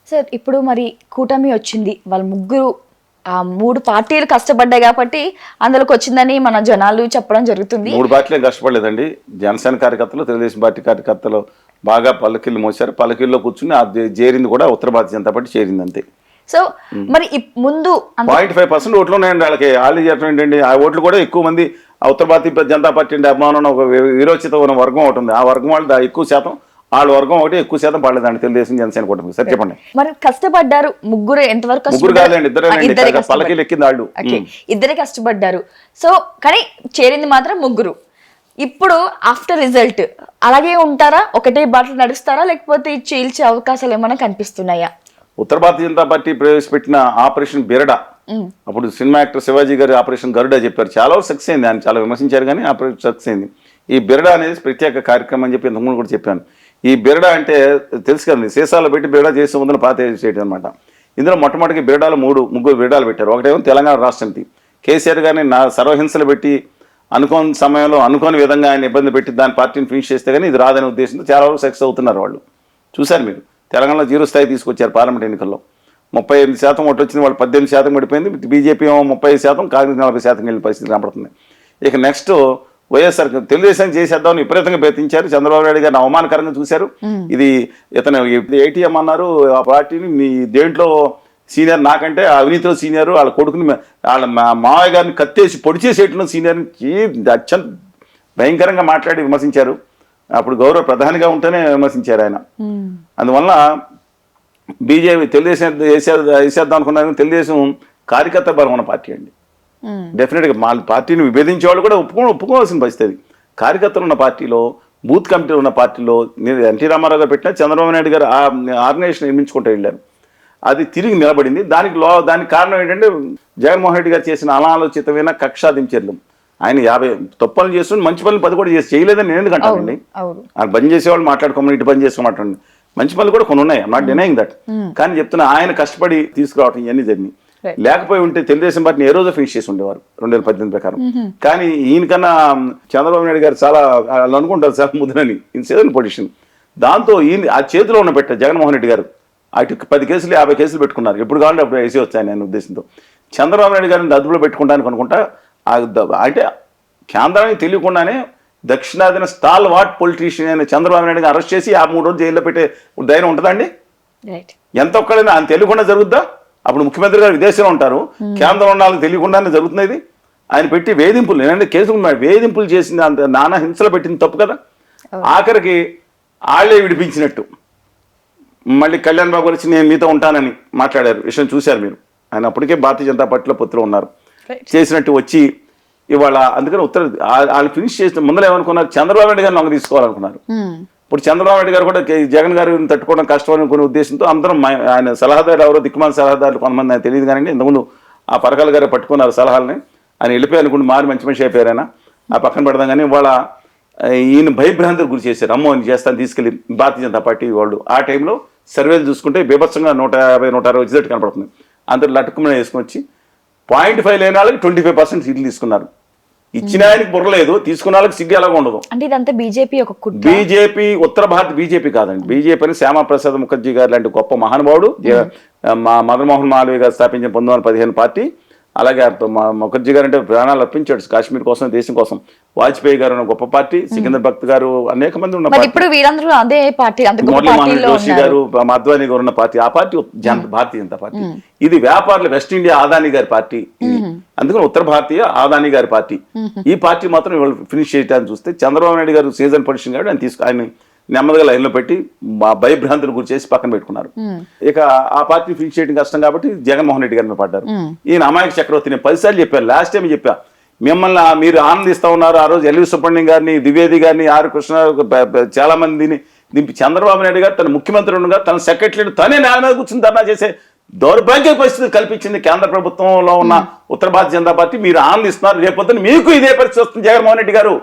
Sir ఇప్పుడు మరి కూటమి వచ్చింది, వాళ్ళ ముగ్గురు ఆ 3 పార్టీలు కష్టపడ్డాయి కాబట్టి అందులోకి వచ్చిందని మన జనాలు చెప్పడం జరుగుతుంది. 3 పార్టీలు కష్టపడలేదండి. జనసేన కార్యకర్తలు, తెలుగుదేశం పార్టీ కార్యకర్తలు బాగా పల్లకిళ్ళు మోసారు. పల్లకిల్లో కూర్చుని అది చేరింది కూడా ఉత్తర భారతీయ జనతా పార్టీ చేరింది అంతే. సో మరి ముందు 0.5% ఓట్లు ఉన్నాయండి వాళ్ళకి. వాళ్ళు చెప్పడం ఏంటండి, ఆ ఓట్లు కూడా ఎక్కువ మంది ఉత్తర భారతీయ జనతా పార్టీ అంటే అభిమానం ఒక విరోచిత వర్గం ఒకటి ఉంది. ఆ వర్గం వాళ్ళు ఎక్కువ శాతం, వాళ్ళ వర్గం ఒకటి ఎక్కువ శాతం పడలేదండి తెలుగుదేశం జనసేన కూటమి. సరే చెప్పండి. మరి కష్టపడ్డారు ముగ్గురు, ఎంతవరకు ముగ్గురు కాదండి, ఇద్దరే పల్లకీలు ఎక్కింది వాళ్ళు. ఇద్దరే కష్టపడ్డారు. సో కానీ చేరింది మాత్రం ముగ్గురు. ఇప్పుడు ఆఫ్టర్ రిజల్ట్ అలాగే ఉంటారా, ఒకటే బాటలు నడుస్తారా, లేకపోతే చీల్చే అవకాశాలు ఏమైనా కనిపిస్తున్నాయా? ఉత్తర భారతీయ జనతా పార్టీ ప్రవేశపెట్టిన ఆపరేషన్ బిరడా, అప్పుడు సినిమా యాక్టర్ శివాజీ గారి ఆపరేషన్ గరుడా చెప్పారు, చాలా సక్సెస్ అయింది. ఆయన చాలా విమర్శించారు కానీ ఆపరేషన్ సక్సెస్ అయింది. ఈ బిరడా అనేది ప్రత్యేక కార్యక్రమం అని చెప్పి ఇంతకుముందు కూడా చెప్పాను. ఈ బిరడా అంటే తెలుసు కదండి, సీసాలో పెట్టి బిరడా చేసే ముందు పాత చేయడం అనమాట. ఇందులో మొట్టమొదటికి బిరడాలు ముగ్గురు బిరడాలు పెట్టారు. ఒకటేమో తెలంగాణ రాష్ట్రంకి కేసీఆర్ గారిని సర్వహింసలు పెట్టి అనుకోని సమయంలో అనుకోని విధంగా ఆయన ఇబ్బంది పెట్టి దాని పార్టీని ఫినిష్ చేస్తే కానీ ఇది రాదనే ఉద్దేశంతో చాలా వరకు సక్సెస్ అవుతున్నారు వాళ్ళు. చూశారు మీరు, తెలంగాణలో 0 స్థాయి తీసుకొచ్చారు పార్లమెంట్ ఎన్నికల్లో. 38% ఓట్లు వచ్చింది, వాళ్ళు 18% పడిపోయింది. బీజేపీ 30%, కాంగ్రెస్ 40% వెళ్ళిన పరిస్థితి కనపడుతుంది. ఇక నెక్స్ట్ వైఎస్ఆర్ తెలుగుదేశం చేసేద్దామని విపరీతంగా ప్రయత్నించారు. చంద్రబాబు నాయుడు గారిని అవమానకరంగా చూశారు. ఇది ఇతను ఏటీఎం అన్నారు, ఆ పార్టీని మీ దేంట్లో సీనియర్ నాకంటే అవినీతిలో సీనియర్, వాళ్ళ కొడుకుని వాళ్ళ మావయ్య గారిని కత్తేసి పొడి చేసేట్టున్న సీనియర్ని అత్యంత భయంకరంగా మాట్లాడి విమర్శించారు. అప్పుడు గౌరవ ప్రధానిగా ఉంటేనే విమర్శించారు ఆయన. అందువల్ల బీజేపీ తెలుగుదేశం వేసేద్దాం అనుకున్నారు. తెలుగుదేశం కార్యకర్త బలం ఉన్న పార్టీ అండి. డెఫినెట్గా మా పార్టీని విభేదించే వాళ్ళు కూడా ఒప్పుకోవాల్సిన పరిస్థితి. కార్యకర్తలు ఉన్న పార్టీలో, బూత్ కమిటీలు ఉన్న పార్టీలో ఎన్టీ రామారావు గారు పెట్టినా చంద్రబాబు నాయుడు గారు ఆ ఆర్గనైజేషన్ నిర్మించుకుంటూ వెళ్ళారు. అది తిరిగి నిలబడింది. దానికి కారణం ఏంటంటే జగన్మోహన్ రెడ్డి గారు చేసిన అనాలోచితమైన కక్షాదించర్లు. ఆయన 50 తప్పులు చేస్తుంటే మంచి పనులు 10 కూడా చేయలేదని నేను ఎందుకు అంటానండి. ఆయన బంద్ చేసేవాళ్ళు మాట్లాడుకోమని, ఇటు బంద్ చేసుకోమంటారండి. మంచి పనులు కూడా కొన్ని ఉన్నాయి, ఐఎమ్ నాట్ డినైయింగ్ దట్. కానీ చెప్తున్నా, ఆయన కష్టపడి తీసుకురావటం ఇవన్నీ జరిగినాయి. లేకపోయి ఉంటే తెలుగుదేశం పార్టీని ఏ రోజు ఫినిష్ చేసి ఉండేవారు 2018 ప్రకారం. కానీ ఈయనకన్నా చంద్రబాబు నాయుడు గారు చాలా వాళ్ళు అనుకుంటారు చాలా ముద్రని, ఇన్ సీజన్ పొజిషన్. దాంతో ఈయన ఆ చేతిలో ఉన్న పెట్ట జగన్మోహన్ రెడ్డి గారు అటు 10 కేసులు 50 కేసులు పెట్టుకున్నారు. ఎప్పుడు కావాలంటే అప్పుడు వేసి వచ్చాయని ఆయన ఉద్దేశంతో. చంద్రబాబు నాయుడు గారిని అదుపులో పెట్టుకుంటానికి అనుకుంటా, అంటే కేంద్రానికి తెలియకుండానే దక్షిణాదిన స్టాల్ వాట్ పొలిటీషియన్ అయిన చంద్రబాబు నాయుడు గారిని అరెస్ట్ చేసి 3 రోజులు జైల్లో పెట్టే ధైర్యం ఉంటుందండి? ఎంత ఒక్కడైనా ఆయన తెలియకుండా జరుగుద్దా? అప్పుడు ముఖ్యమంత్రి గారు విదేశంలో ఉంటారు, కేంద్రం ఉండాలని తెలియకుండానే జరుగుతున్నది. ఆయన పెట్టి వేధింపులు, నేనంటే కేసులు ఉన్నాయి, వేధింపులు చేసింది, అంత నానా హింసలు పెట్టింది తప్పు కదా. ఆఖరికి వాళ్ళే విడిపించినట్టు మళ్ళీ కళ్యాణ్ బాబు వచ్చి నేను మీతో ఉంటానని మాట్లాడారు. విషయం చూశారు మీరు. ఆయన అప్పటికే భారతీయ జనతా పార్టీలో పొత్తులో ఉన్నారు. చేసినట్టు వచ్చి ఇవాళ అందుకని వాళ్ళు ఫినిష్ చేసిన ముందర ఏమనుకున్నారు, చంద్రబాబు నాయుడు గారిని లొంగ తీసుకోవాలనుకున్నారు. ఇప్పుడు చంద్రబాబు నాయుడు గారు కూడా జగన్ గారిని తట్టుకోవడం కష్టం అనుకునే ఉద్దేశంతో అందరం ఆయన సలహాదారులు ఎవరో దిక్కుమాల సలహాదారులు కొంతమంది ఆయన తెలియదు కానీ ఇంతకుముందు ఆ పరకాల గారు పట్టుకున్నారు సలహాలని. ఆయన వెళ్ళిపోయి అనుకుంటే మారి మంచి మనిషి అయిపోయారు. ఆయన ఆ పక్కన పెడదాం. కానీ ఇవాళ ఈయన భయభ్రాంతికి గురి చేశారు. అమ్మో అని చేస్తాను తీసుకెళ్ళి భారతీయ జనతా పార్టీ వాళ్ళు. ఆ టైంలో సర్వేలు చూసుకుంటే బీభత్సంగా 150-160 వచ్చేటట్టు కనపడుతుంది. అందరూ లట్టుకుని వేసుకొని వచ్చి 0.5 లేని వాళ్ళకి 25% సీట్లు తీసుకున్నారు. ఇచ్చిన ఆయనకి బుర్రలేదు, తీసుకున్న వాళ్ళకి సిగ్గు ఎలాగ ఉండదు. అంటే ఇదంతా బీజేపీ ఒక బీజేపీ ఉత్తర భారత బీజేపీ కాదండి. బీజేపీ అని శ్యామాప్రసాద్ ముఖర్జీ గారు లాంటి గొప్ప మహానుభావుడు, మదన్ మోహన్ మాలవీయ గారు స్థాపించిన 1915 పార్టీ. అలాగే ముఖర్జీ గారు అంటే ప్రాణాలు అర్పించాడు కాశ్మీర్ కోసం, దేశం కోసం. వాజ్పేయి గారు గొప్ప పార్టీ, సికిందర్ భక్త్ గారు, అనేక మంది ఉన్న పార్టీ. మురళీమోహన్ జోషి గారు, అద్వానీ గారు ఉన్న పార్టీ. ఆ పార్టీ భారతీయ జనతా పార్టీ. ఇది వ్యాపారులు వెస్ట్ ఇండియా ఆదానీ గారి పార్టీ. అందుకని ఉత్తర భారతీయ ఆదానీ గారి పార్టీ. ఈ పార్టీ మాత్రం ఇవాళ ఫినిష్ చేయడానికి చూస్తే చంద్రబాబు నాయుడు గారు సీజన్ పొజిషన్ కాబట్టి ఆయన నెమ్మదిగా లైన్లో పెట్టి భయభ్రాంతులు గురి చేసి పక్కన పెట్టుకున్నారు. ఇక ఆ పార్టీ ఫినిష్ చేయడం కష్టం కాబట్టి జగన్మోహన్ రెడ్డి గారిని పడ్డారు. ఈయన అమాయక చక్రవర్తి. నేను 10 సార్లు చెప్పాను, లాస్ట్ టైం చెప్పా, మిమ్మల్ని మీరు ఆనందిస్తూ ఉన్నారు. ఆ రోజు ఎల్వి సుబ్రహ్మణ్యం గారిని, ద్వివేది గారిని, ఆర్ కృష్ణ, చాలా మందిని దింపి చంద్రబాబు నాయుడు గారు తన ముఖ్యమంత్రి ఉండగా తన సెక్రటరీ తనే నేల మీద కూర్చుని ధర్నా చేసే దౌర్భాగ్య పరిస్థితి కల్పించింది కేంద్ర ప్రభుత్వంలో ఉన్న ఉత్తర భారతీయ జనతా పార్టీ. మీరు ఆనందిస్తున్నారు, రేపొద్దున మీకు ఇదే పరిస్థితి వస్తుంది. జగన్మోహన్ రెడ్డి గారు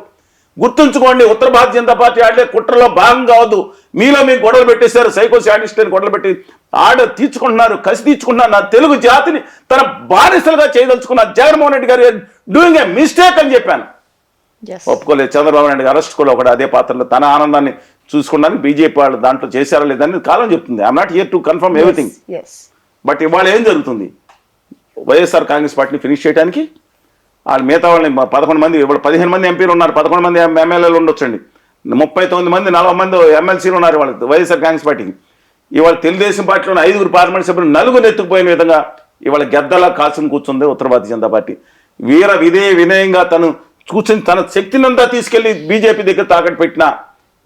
గుర్తుంచుకోండి, ఉత్తర భారతీయ జనతా పార్టీ ఆడే కుట్రలో భాగం కావద్దు. మీలో మీకు గొడవలు పెట్టేశారు, సైకో శాడిస్ట్ అని గొడవలు పెట్టి తీర్చుకుంటున్నారు, కసి తీర్చుకుంటున్నారు. నా తెలుగు జాతిని తన బానిసలుగా చేయదలుచుకున్నారు. జగన్మోహన్ రెడ్డి గారు డూయింగ్ ఏ మిస్టేక్ అని చెప్పాను. ఒప్పుకోలేదు. చంద్రబాబు నాయుడు అరెస్ట్ కూడా ఒకటి అదే పాత్రలో తన ఆనందాన్ని చూసుకోవడానికి బీజేపీ వాళ్ళు దాంట్లో చేశారా లేదని కాలం చెప్తుంది. I'm not here to confirm everything. But ఇవాళ ఏం జరుగుతుంది, వైఎస్ఆర్ కాంగ్రెస్ పార్టీని ఫినిష్ చేయడానికి వాళ్ళు మిగతా వాళ్ళని 11 మంది, ఇవాళ 15 మంది ఎంపీలు ఉన్నారు, 11 మంది ఎమ్మెల్యేలు ఉండొచ్చండి, 39 మంది 40 మంది ఎమ్మెల్సీలు ఉన్నారు వాళ్ళు వైఎస్ఆర్ కాంగ్రెస్ పార్టీకి. ఇవాళ తెలుగుదేశం పార్టీలోని 5 పార్లమెంట్ సభ్యులు 4 ఎత్తుకుపోయిన విధంగా ఇవాళ గద్దలా కాల్చుని కూర్చుంది ఉత్తర భారతీయ జనతా పార్టీ. వినయంగా తను కూర్చొని తన శక్తినంతా తీసుకెళ్లి బీజేపీ దగ్గర తాకట్టు పెట్టిన,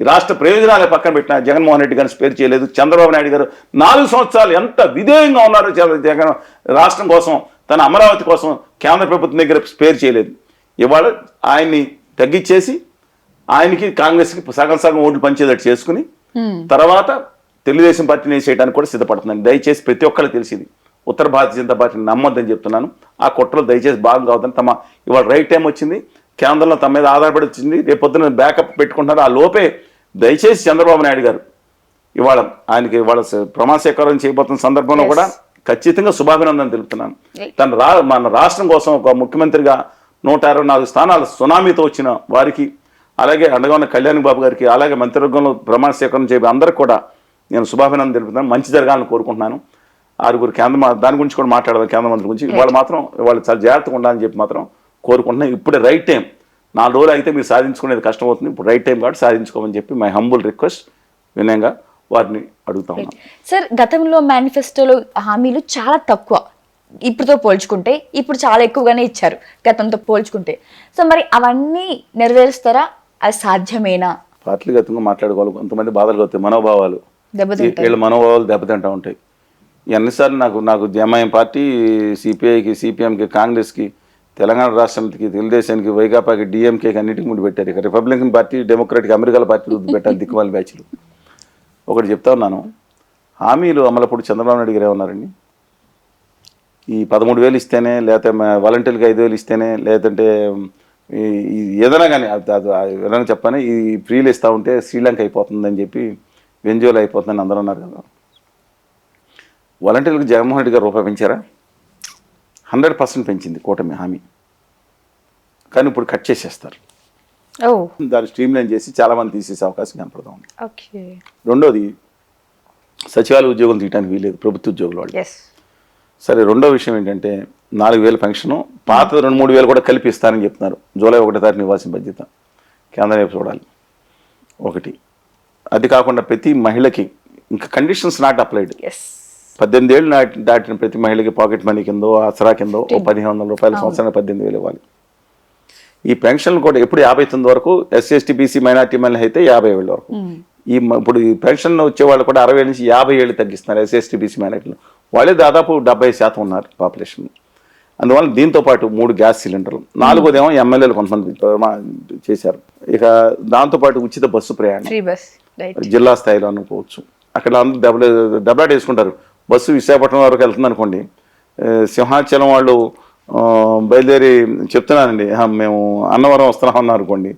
రాష్ట్ర ప్రయోజనాలే పక్కన పెట్టిన జగన్మోహన్ రెడ్డి గారిని స్పేర్ చేయలేదు. చంద్రబాబు నాయుడు గారు 4 సంవత్సరాలు ఎంత విధేయంగా ఉన్నారు జగన్ రాష్ట్రం కోసం, తన అమరావతి కోసం కేంద్ర ప్రభుత్వం దగ్గర స్పేర్ చేయలేదు. ఇవాళ ఆయన్ని తగ్గించేసి ఆయనకి కాంగ్రెస్కి సగం ఓట్లు పంచేటట్టు చేసుకుని తర్వాత తెలుగుదేశం పార్టీని వేసేయడానికి కూడా సిద్ధపడుతున్నాను. దయచేసి ప్రతి ఒక్కరు తెలిసింది, ఉత్తర భారతీయ జనతా పార్టీని నమ్మొద్దని చెప్తున్నాను. ఆ కుట్రలో దయచేసి భాగం కావద్దని ఇవాళ రైట్ టైం వచ్చింది, కేంద్రంలో తమ మీద ఆధారపడి వచ్చింది, రేపు పొద్దున బ్యాకప్ పెట్టుకుంటున్నారు. ఆ లోపే దయచేసి చంద్రబాబు నాయుడు గారు ఇవాళ ఆయనకి ఇవాళ ప్రమాణ స్వీకారం చేయబోతున్న సందర్భంలో కూడా ఖచ్చితంగా శుభాభినందన తెలుపుతున్నాను. మన రాష్ట్రం కోసం ఒక ముఖ్యమంత్రిగా 164 స్థానాలు సునామీతో వచ్చిన వారికి, అలాగే అండగా ఉన్న కళ్యాణ్ బాబు గారికి, అలాగే మంత్రివర్గంలో ప్రమాణ స్వీకారం చేయబోయే అందరికీ కూడా నేను శుభాభినందన తెలుపుతున్నాను. మంచి జరగాలని కోరుకుంటున్నాను. 6 దాని గురించి కూడా మాట్లాడదాం, కేంద్ర మంత్రి గురించి. వాళ్ళు చాలా జాగ్రత్తగా ఉండాలని చెప్పి మాత్రం కోరుకుంటున్నాను. ఇప్పుడే రైట్ టైం. 4 రోజులు అయితే మీరు సాధించుకునేది కష్టం అవుతుంది. ఇప్పుడు రైట్ టైం కాబట్టి సాధించుకోమని చెప్పి మై హంబుల్ రిక్వెస్ట్ వినయంగా వారిని అడుగుతా ఉన్నాను. సార్, గతంలో మేనిఫెస్టోలో హామీలు చాలా తక్కువ, ఇప్పుడుతో పోల్చుకుంటే ఇప్పుడు చాలా ఎక్కువగానే ఇచ్చారు గతంతో పోల్చుకుంటే. సో మరి అవన్నీ నెరవేరుస్తారా? అది సాధ్యమేనా? పార్టీగతంగా మాట్లాడుకోవాలి. కొంతమంది బాధలు అవుతాయి, మనోభావాలు, వీళ్ళ మనోభావాలు దెబ్బతింటూ ఉంటాయి. ఎన్నిసార్లు నాకు ఎంఐఎం పార్టీ, సిపిఐకి, సిపిఎంకి, కాంగ్రెస్కి, తెలంగాణ రాష్ట్రానికి, తెలుగుదేశానికి, వైకాపాకి, డిఎంకేకి అన్నిటికీ ముందు పెట్టారు. ఇక రిపబ్లికన్ పార్టీ, డెమోక్రాటిక్ అమెరికాల పార్టీ పెట్టారు దిక్కుమాల బ్యాచ్లు. ఒకటి చెప్తా ఉన్నాను, హామీలు అమలప్పుడు చంద్రబాబు నాయుడు గారు ఏమన్నారండి, ఈ 13,000 ఇస్తేనే, లేకపోతే వాలంటీర్కి 5,000 ఇస్తేనే, లేదంటే ఏదైనా కానీ ఏదైనా చెప్పని ఈ ఫ్రీలు ఇస్తూ ఉంటే శ్రీలంక అయిపోతుందని చెప్పి, వెంజువల్ అయిపోతుందని అందరూ అన్నారు కదా. వాలంటీర్లకు జగన్మోహన్ రెడ్డి గారు రూపాయి పెంచారా? 100% పెంచింది కూటమి హామీ. కానీ ఇప్పుడు కట్ చేసేస్తారు. దాన్ని స్ట్రీమ్లైన్ చేసి చాలామంది తీసేసే అవకాశం కనపడతా ఉంది. రెండోది, సచివాలయ ఉద్యోగులు తీయడానికి వీలేదు, ప్రభుత్వ ఉద్యోగులు వాళ్ళు. సరే, రెండో విషయం ఏంటంటే 4,000 పెన్షను, పాత 2-3 వేలు కూడా కలిపి ఇస్తారని చెప్తున్నారు. జూలై 1 తారీఖున ఇవ్వాల్సిన బాధ్యత కేంద్రం వైపు చూడాలి. ఒకటి, అది కాకుండా ప్రతి మహిళకి ఇంకా కండిషన్స్ నాట్ అప్లైడ్. 18 ఏళ్ళు దాటిన ప్రతి మహిళకి పాకెట్ మనీ కిందో, ఆసరా కిందో 1,500 రూపాయల సంవత్సరానికి 18,000 ఇవ్వాలి. ఈ పెన్షన్లు కూడా ఎప్పుడు 59 వరకు, ఎస్సీ ఎస్టీ బీసీ మైనార్టీ మహిళలు అయితే 50,000 వరకు. ఇప్పుడు ఈ పెన్షన్ వచ్చే వాళ్ళు కూడా 60 నుంచి 50 ఏళ్ళు తగ్గిస్తున్నారు. ఎస్సీ ఎస్టీ బీసీ మైనార్టీలు వాళ్ళే దాదాపు 70% ఉన్నారు పాపులేషన్. అందువల్ల దీంతో పాటు 3 గ్యాస్ సిలిండర్లు, 4వదేమో ఎమ్మెల్యేలు కొంతమంది చేశారు. ఇక దాంతోపాటు ఉచిత బస్సు ప్రయాణం జిల్లా స్థాయిలో అనుకోవచ్చు. అక్కడ అందరూ దెబ్బలాట వేసుకుంటారు. బస్సు విశాఖపట్నం వరకు వెళ్తుంది అనుకోండి, సింహాచలం వాళ్ళు బయలుదేరి చెప్తున్నానండి, మేము అన్నవరం వస్తున్నాం అన్నారు అనుకోండి,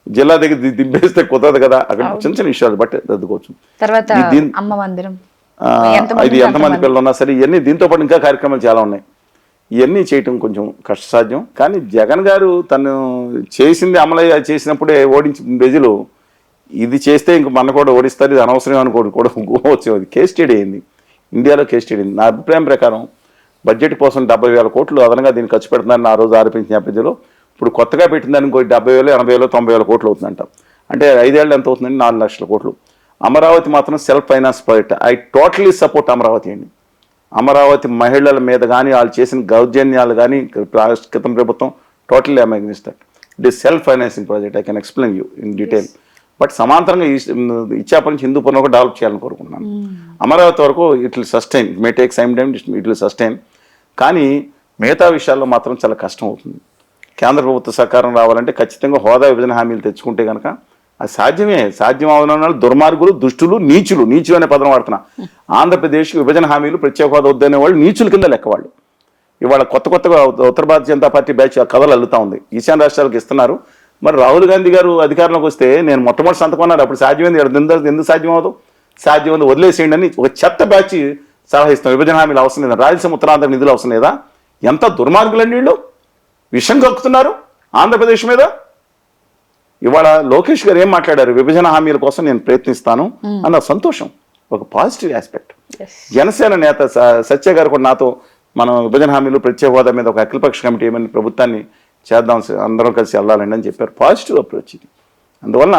జిల్లా దగ్గర దింపేస్తే కుదరదు కదా. అక్కడ చిన్న చిన్న విషయాలు బట్టి రద్దుకోవచ్చు. ఇది ఎంతమంది పిల్లలు ఉన్నా సరే, ఇవన్నీ దీంతో పాటు ఇంకా కార్యక్రమాలు చాలా ఉన్నాయి. ఇవన్నీ చేయటం కొంచెం కష్టసాధ్యం. కానీ జగన్ గారు తను చేసింది అమలు చేసినప్పుడే ఓడించి ప్రజలు ఇది చేస్తే ఇంక మన కూడా ఓడిస్తారు, ఇది అనవసరం అనుకోడు కూడా వచ్చేది. కేస్ స్టడీ అయింది, ఇండియాలో కేస్ స్టడీ అయింది. నా అభిప్రాయం ప్రకారం బడ్జెట్ కోసం 70,000 కోట్లు అదనంగా దీన్ని ఖర్చు పెడుతున్నారని ఆ రోజు ఆరోపించిన నేపథ్యంలో ఇప్పుడు కొత్తగా పెట్టిందని ఇంకో 70,000, 80,000, 90,000 కోట్లు అవుతుందంట. అంటే 5 ఏళ్ళు ఎంత అవుతుందండి? 4 లక్షల కోట్లు. అమరావతి మాత్రం self finance project. I totally support Amaravati అండి. అమరావతి మహిళల మీద కానీ వాళ్ళు చేసిన దౌర్జన్యాలు కానీ క్రితం ప్రభుత్వం totally I against that. It is self financing project. I can explain you in detail. But సమాంతరంగా ఇచ్చాప నుంచి హిందూపురం కూడా డెవలప్ చేయాలని కోరుకుంటున్నాను. అమరావతి వరకు it will sustain, may take some time, it will sustain. కానీ మిగతా విషయాల్లో మాత్రం చాలా కష్టం అవుతుంది. కేంద్ర ప్రభుత్వ సహకారం రావాలంటే ఖచ్చితంగా హోదా విభజన హామీలు తెచ్చుకుంటే కనుక అది సాధ్యమే. సాధ్యం అవన దుర్మార్గులు, దుష్టులు, నీచులు అనే పదం వాడుతున్నా. ఆంధ్రప్రదేశ్ విభజన హామీలు, ప్రత్యేక హోదా వద్దనే వాళ్ళు నీచుల కింద లెక్క వాళ్ళు. ఇవాళ కొత్తగా ఉత్తర భారతీయ జనతా పార్టీ బ్యాచ్ కథలు అల్లుతా ఉంది. ఈశాన్య రాష్ట్రాలకు ఇస్తున్నారు. మరి రాహుల్ గాంధీ గారు అధికారంలోకి వస్తే నేను మొట్టమొదటి సంతకం అన్నారు. అప్పుడు సాధ్యమైంది, ఎందుకు సాధ్యం అవ్వదు? సాధ్యమైంది, వదిలేసేయండి అని ఒక చెత్త బ్యాచ్ సలహా ఇస్తాం. విభజన హామీలు అవసరం లేదా? రాయలసీమ ఉత్తరాంధ్ర నిధులు అవసరం లేదా? ఎంత దుర్మార్గులండి వీళ్ళు! విషం కక్కుతున్నారు ఆంధ్రప్రదేశ్ మీద. ఇవాళ లోకేష్ గారు ఏం మాట్లాడారు, విభజన హామీల కోసం నేను ప్రయత్నిస్తాను అన్న సంతోషం, ఒక పాజిటివ్ ఆస్పెక్ట్. జనసేన నేత సత్య గారు కూడా నాతో మనం విభజన హామీలు ప్రత్యేక హోదా మీద ఒక అఖిలపక్ష కమిటీ ఏమైనా ప్రభుత్వాన్ని చేద్దాం, అందరం కలిసి వెళ్ళాలండి అని చెప్పారు. పాజిటివ్ అప్రోచ్ ఇది. అందువల్ల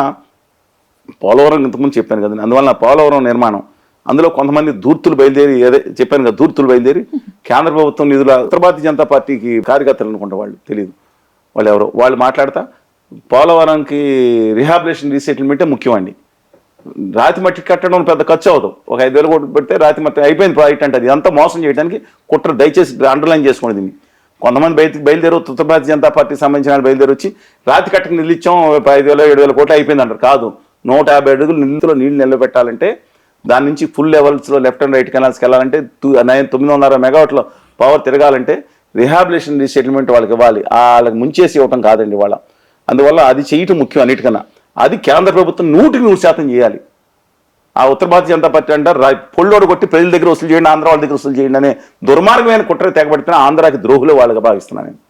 పోలవరం ఇంతకుముందు చెప్పాను కదండి, అందువల్ల పోలవరం నిర్మాణం అందులో కొంతమంది ధూర్తులు బయలుదేరి, ఏదే చెప్పాను కదా, ధూర్తులు బయలుదేరి కేంద్ర ప్రభుత్వం నిధుల ఉత్తర భారతీయ జనతా పార్టీకి కార్యకర్తలు అనుకుంటా, వాళ్ళు తెలియదు వాళ్ళు ఎవరో, వాళ్ళు మాట్లాడతా పోలవరంకి రిహాబిలేషన్ రీసెటిల్మెంటే ముఖ్యమండి, రాతి మట్టి కట్టడం పెద్ద ఖర్చు అవుతాం, ఒక 5,000 కోట్లు పెడితే రాతి మట్టి అయిపోయింది ప్రాజెక్ట్ అంటే, అది అంతా మోసం చేయడానికి కుట్ర. దయచేసి అండర్లైన్ చేసుకోండి దీన్ని. కొంతమంది బయలుదేరు ఉత్తర భారతీయ జనతా పార్టీకి సంబంధించిన వాళ్ళు బయలుదేరి వచ్చి రాతి కట్టకు నిలిచాం 5,000 7,000 కోట్లు అయిపోయింది అంటారు. కాదు, 150 అడుగులు నిధులో నీళ్లు నిలబెట్టాలంటే, దాని నుంచి ఫుల్ లెవెల్స్లో లెఫ్ట్ అండ్ రైట్ కెనాల్స్కి వెళ్ళాలంటే 960 మెగావాట్ల పవర్ తిరగాలంటే రిహాబిలేషన్ రీసెటిల్మెంట్ వాళ్ళకి ఇవ్వాలి, వాళ్ళకి ముంచేసి ఇవ్వటం కాదండి వాళ్ళ. అందువల్ల అది చేయటం ముఖ్యం అన్నిటికన్నా. అది కేంద్ర ప్రభుత్వం 100% చేయాలి. ఆ ఉత్తర భారతీయ జనతా పార్టీ అంటారు పొల్లోడు కొట్టి ప్రజల దగ్గర వసూలు చేయండి, ఆంధ్ర వాళ్ళ దగ్గర వసూలు చేయండి అనే దుర్మార్గమైన కుట్ర తెగబడితే ఆంధ్రాకి ద్రోహులు వాళ్ళగా భావిస్తున్నాను నేను,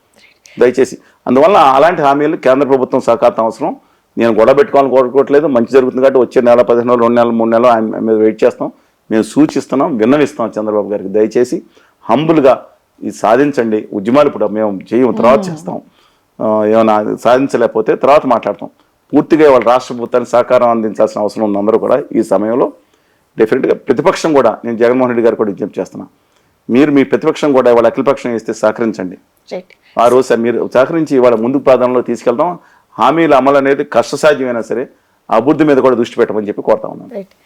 దయచేసి. అందువల్ల అలాంటి హామీలు కేంద్ర ప్రభుత్వం సహకారం అవసరం. నేను గొడవ పెట్టుకోవాలని కోరుకోవట్లేదు, మంచి జరుగుతుంది కాబట్టి వచ్చే నెల 15 రోజులు 2 నెలలు 3 నెలలు ఆయన మీద వెయిట్ చేస్తాం. మేము సూచిస్తున్నాం, విన్నవిస్తాం చంద్రబాబు గారికి, దయచేసి హంబుల్గా ఇది సాధించండి. ఉద్యమాలు ఇప్పుడు మేము చేయము, తర్వాత చేస్తాం. ఏమైనా సాధించలేకపోతే తర్వాత మాట్లాడతాం. పూర్తిగా వాళ్ళ రాష్ట్ర ప్రభుత్వానికి సహకారం అందించాల్సిన అవసరం ఉంది అందరూ కూడా. ఈ సమయంలో డెఫినెట్గా ప్రతిపక్షం కూడా, నేను జగన్మోహన్ రెడ్డి గారు కూడా విజ్ఞప్తి చేస్తున్నా, మీరు మీ ప్రతిపక్షం కూడా ఇవాళ అఖిలపక్షం వేస్తే సహకరించండి. ఆ రోజు సార్ మీరు సహకరించి ఇవాళ ముందు ప్రాధాన్యంలో తీసుకెళ్తాం. హామీల అమలు అనేది కష్టసాధ్యమైనా సరే అభివృద్ధి మీద కూడా దృష్టి పెట్టమని చెప్పి కోరుతా ఉన్నాను.